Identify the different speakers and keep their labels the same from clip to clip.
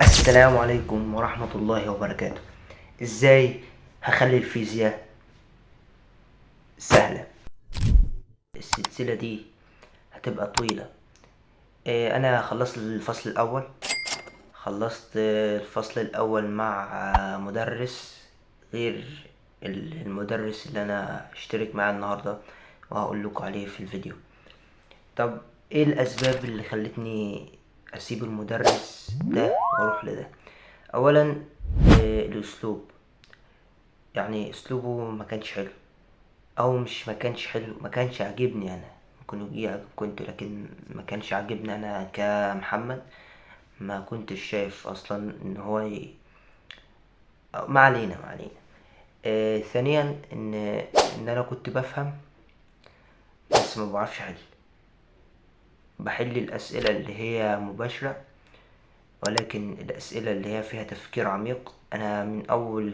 Speaker 1: السلام عليكم ورحمة الله وبركاته. ازاي هخلي الفيزياء سهلة؟ السلسلة دي هتبقى طويلة. انا خلصت الفصل الاول. خلصت الفصل الاول مع مدرس غير المدرس اللي انا اشترك معاه النهاردة، وهقول لكم عليه في الفيديو. طب ايه الاسباب اللي خلتني اسيب المدرس ده واروح لده؟ اولا الاسلوب، يعني اسلوبه ما كانش حلو، او مش ما كانش حلو، ما كانش عاجبني انا. ممكن يجي يعجبكم انتوا، لكن ما كانش عاجبني انا كمحمد. ما كنتش شايف اصلا ان هو ما علينا. ثانيا ان انا كنت بفهم بس ما بعرفش احل. بحل الاسئله اللي هي مباشره، ولكن الاسئله اللي هي فيها تفكير عميق انا من اول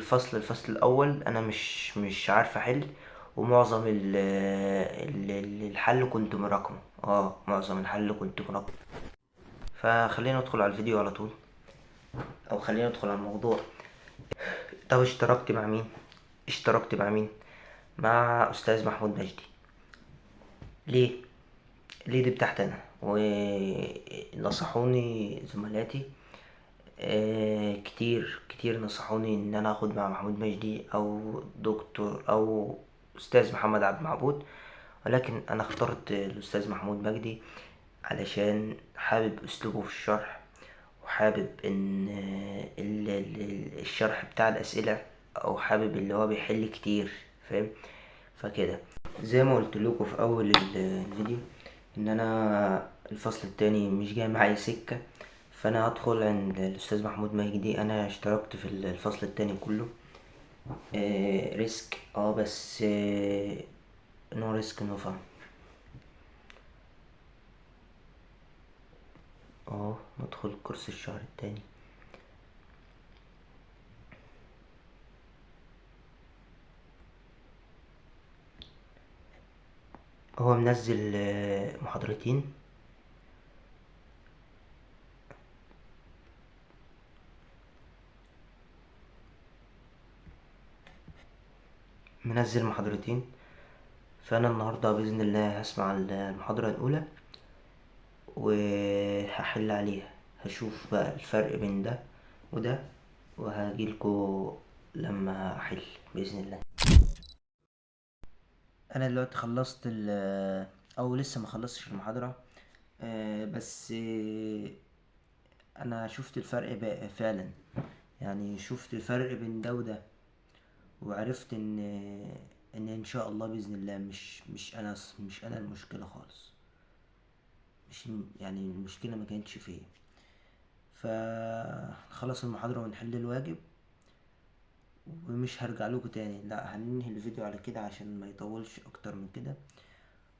Speaker 1: فصل الفصل الاول انا مش عارف احل. ومعظم الحل كنت مراكمه. معظم الحل كنت مراكمه. فخلينا ندخل على الفيديو على طول، او خلينا ندخل على الموضوع. طب اشتركت مع مين؟ مع استاذ محمود مجدي. ليه؟ دي بتاعتي انا، ونصحوني زملاتي كتير كتير. نصحوني ان انا اخد مع محمود مجدي او دكتور او استاذ محمد عبد المعبود، ولكن انا اخترت الاستاذ محمود مجدي علشان حابب اسلوبه في الشرح، وحابب ان الشرح بتاع الاسئله، او حابب اللي هو بيحل كتير، فاهم؟ فكده زي ما قلت لكم في اول الفيديو ان انا الفصل التاني مش جاي معايا سكه، فانا هدخل عند الاستاذ محمود مجدي. انا اشتركت في الفصل التاني كله. ريسك، بس نو ريسك نو فن. ندخل كورس الشهر التاني. هو منزل محاضرتين. فانا النهارده باذن الله هسمع المحاضره الاولى وهحل عليها. هشوف بقى الفرق بين ده وده، وهجيلكوا لما احل باذن الله. انا دلوقتي خلصت او لسه ما خلصتش المحاضره. بس انا شفت الفرق بقى فعلا. يعني شفت الفرق بين ده وده، وعرفت ان شاء الله باذن الله مش انا المشكله خالص. مش يعني المشكله ما كانتش فيا. فخلص المحاضره ونحل الواجب، ومش هرجع لكم تاني. لا، هننهي الفيديو على كده عشان ما يطولش اكتر من كده.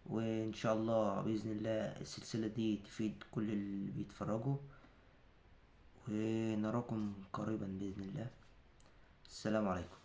Speaker 1: وان شاء الله باذن الله السلسله دي تفيد كل اللي بيتفرجوا، ونراكم قريبا باذن الله. السلام عليكم.